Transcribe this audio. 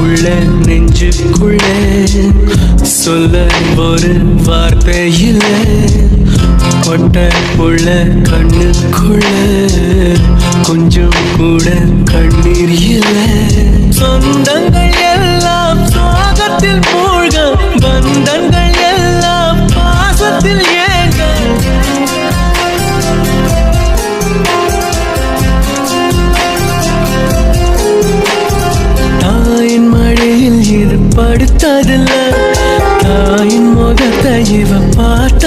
உள்ள நெஞ்சுக்குள்ள சொல்ல ஒரு வார்த்தை இல்லை. பொட்ட உள்ள கண்ணுக்குள்ள கொஞ்சம் கூட கண்ணீர் இல்லை. சொந்தங்கள் எல்லாம் சோகத்தில் மூழ்க, பந்தங்கள் எல்லாம் பாசத்தில் ஏங்க. தாயின் மழையில் இது படுத்ததில்லை, தாயின் முகத்தை இவ பார்த்த